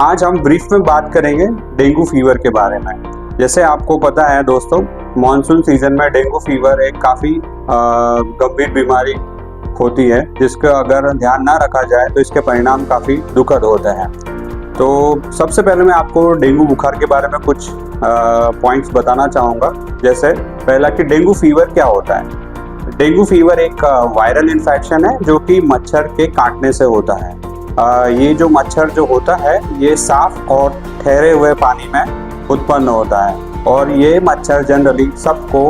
आज हम ब्रीफ में बात करेंगे डेंगू फीवर के बारे में। जैसे आपको पता है दोस्तों, मॉनसून सीजन में डेंगू फीवर एक काफ़ी गंभीर बीमारी होती है, जिसका अगर ध्यान ना रखा जाए तो इसके परिणाम काफ़ी दुखद होते हैं। तो सबसे पहले मैं आपको डेंगू बुखार के बारे में कुछ पॉइंट्स बताना चाहूँगा। जैसे पहला कि डेंगू फीवर क्या होता है। डेंगू फीवर एक वायरल इन्फेक्शन है जो कि मच्छर के काटने से होता है। ये जो मच्छर जो होता है ये साफ और ठहरे हुए पानी में उत्पन्न होता है और ये मच्छर जनरली सबको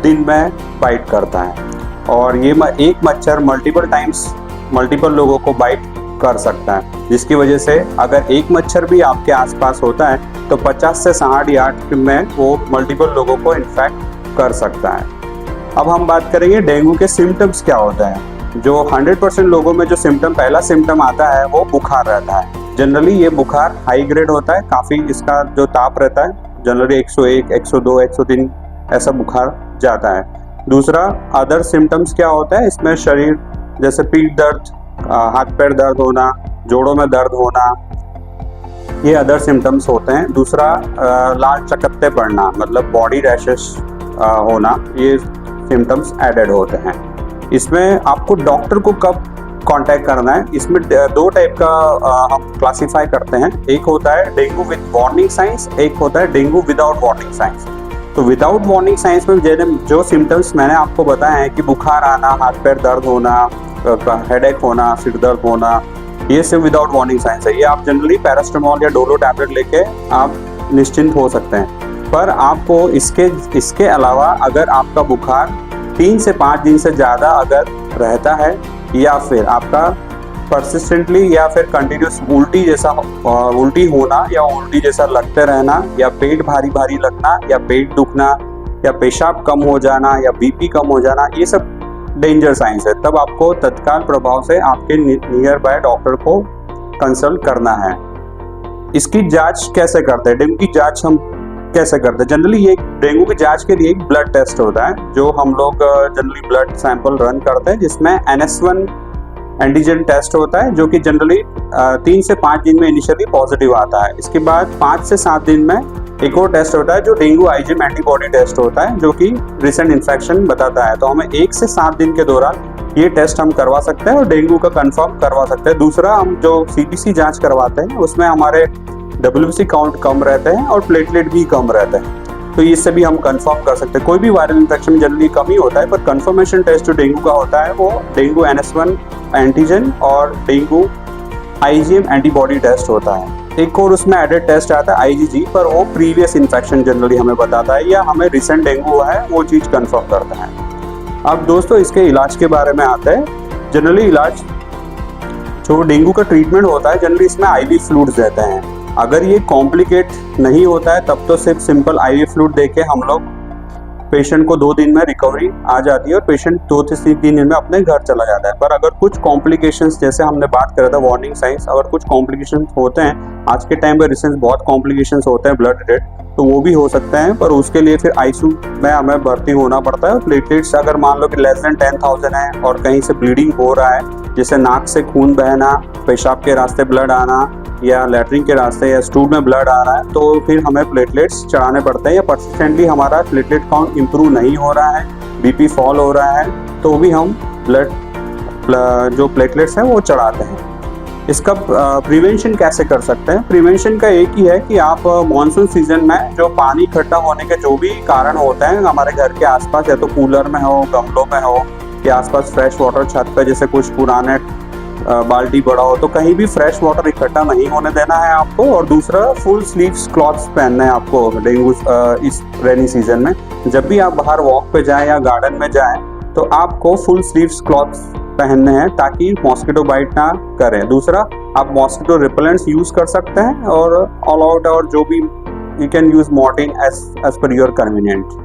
दिन में बाइट करता है और ये एक मच्छर मल्टीपल लोगों को बाइट कर सकता है, जिसकी वजह से अगर एक मच्छर भी आपके आसपास होता है तो 50 से 60 यार्ड में वो मल्टीपल लोगों को इन्फेक्ट कर सकता है। अब हम बात करेंगे डेंगू के सिम्टम्स क्या होता है। जो 100% लोगों में जो पहला सिम्टम आता है वो बुखार रहता है। जनरली ये बुखार हाई ग्रेड होता है, काफ़ी इसका जो ताप रहता है जनरली 101, 102, 103 ऐसा बुखार जाता है। दूसरा अदर सिम्टम्स क्या होता है, इसमें शरीर जैसे पीठ दर्द, हाथ पैर दर्द होना, जोड़ों में दर्द होना, ये अदर सिम्टम्स होते हैं। दूसरा लाल चकत्ते पड़ना मतलब बॉडी रैशेस होना, ये सिम्टम्स एडेड होते हैं। इसमें आपको डॉक्टर को कब कांटेक्ट करना है, इसमें दो टाइप का हम क्लासिफाई करते हैं। एक होता है डेंगू विद वार्निंग साइंस, एक होता है डेंगू विदाउट वार्निंग साइंस। तो विदाउट वार्निंग साइंस में जो सिम्टम्स मैंने आपको बताया है कि बुखार आना, हाथ पैर दर्द होना, हेडेक होना, सिर दर्द होना, ये सिर्फ विदाउट वार्निंग साइंस है। ये आप जनरली पैरास्टामोल या डोलो टैबलेट लेके आप निश्चिंत हो सकते हैं। पर आपको इसके अलावा अगर आपका बुखार 3 से 5 दिन से ज़्यादा अगर रहता है या फिर आपका परसिस्टेंटली या फिर कंटिन्यूस उल्टी होना या उल्टी जैसा लगते रहना या पेट भारी भारी लगना या पेट दुखना या पेशाब कम हो जाना या बीपी कम हो जाना, ये सब डेंजर साइंस है। तब आपको तत्काल प्रभाव से आपके नियर बाय डॉक्टर को कंसल्ट करना है। इसकी जांच कैसे करते हैं, डेंगू की जांच हम कैसे करते हैं। जनरली ये डेंगू की जांच के लिए एक ब्लड टेस्ट होता है जो हम लोग जनरली ब्लड सैंपल रन करते हैं, जिसमें NS1 एंटीजन टेस्ट होता है जो कि जनरली 3 से 5 दिन में इनिशियली पॉजिटिव आता है। इसके बाद 5 से 7 दिन में एक और टेस्ट होता है जो डेंगू IgM एंटीबॉडी टेस्ट होता है, जो कि रिसेंट इन्फेक्शन बताता है। तो हमें 1 से 7 दिन के दौरान ये टेस्ट हम करवा सकते हैं और डेंगू का कंफर्म करवा सकते हैं। दूसरा, हम जो CBC जांच करवाते हैं उसमें हमारे WBC काउंट कम रहते हैं और प्लेटलेट भी कम रहते हैं, तो इससे भी हम कंफर्म कर सकते हैं। कोई भी वायरल इन्फेक्शन जनरली कम ही होता है, पर कंफर्मेशन टेस्ट जो डेंगू का होता है वो डेंगू NS1 एंटीजन और डेंगू IgM एंटीबॉडी टेस्ट होता है। एक और उसमें एडेड टेस्ट आता है IgG, पर वो प्रीवियस इन्फेक्शन जनरली हमें बताता है या हमें रिसेंट डेंगू हुआ है वो चीज़ कंफर्म करता है। अब दोस्तों इसके इलाज के बारे में आते हैं। जनरली इलाज जो डेंगू का ट्रीटमेंट होता है जनरली इसमें IV फ्लूइड्स देते हैं। अगर ये कॉम्प्लिकेट नहीं होता है तब तो सिर्फ सिंपल IV फ्लूइड देके हम लोग पेशेंट को 2 दिन में रिकवरी आ जाती है और पेशेंट 2 से 3 दिन में अपने घर चला जाता है। पर अगर कुछ कॉम्प्लिकेशंस, जैसे हमने बात करा था वार्निंग साइंस, अगर कुछ कॉम्प्लिकेशंस होते हैं, आज के टाइम पे रिसेंट बहुत कॉम्प्लिकेशंस होते हैं ब्लड रिलेटेड, तो वो भी हो सकते हैं। पर उसके लिए फिर ICU में हमें भर्ती होना पड़ता है। प्लेटलेट्स अगर मान लो कि लेस देन 10,000 है और कहीं से ब्लीडिंग हो रहा है, जैसे नाक से खून बहना, पेशाब के रास्ते ब्लड आना या लैट्रिन के रास्ते या स्टूल में ब्लड आ रहा है, तो फिर हमें प्लेटलेट्स चढ़ाने पड़ते हैं। या परसिस्टेंटली हमारा प्लेटलेट काउंट इंप्रूव नहीं हो रहा है, BP फॉल हो रहा है, तो भी हम जो प्लेटलेट्स हैं वो चढ़ाते हैं। इसका प्रिवेंशन कैसे कर सकते हैं। प्रिवेंशन का एक ही है कि आप मॉनसून सीजन में जो पानी इकट्ठा होने के जो भी कारण होते हैं हमारे घर के आसपास, या तो कूलर में हो, गमलों में हो या आसपास फ्रेश वाटर छत पे जैसे कुछ पुराने बाल्टी बड़ा हो, तो कहीं भी फ्रेश वाटर इकट्ठा नहीं होने देना है आपको। और दूसरा, फुल स्लीव्स क्लॉथ्स पहनना है आपको डेंगू इस रेनी सीजन में। जब भी आप बाहर वॉक पे जाएं या गार्डन में जाएं तो आपको फुल स्लीव्स क्लॉथ्स पहनने हैं ताकि मॉस्किटो बाइट ना करें। दूसरा, आप मॉस्किटो रिपेलेंट्स यूज़ कर सकते हैं और ऑल आउट और जो भी यू कैन यूज़ मॉर्टिन एज पर योर कन्वीनियंट।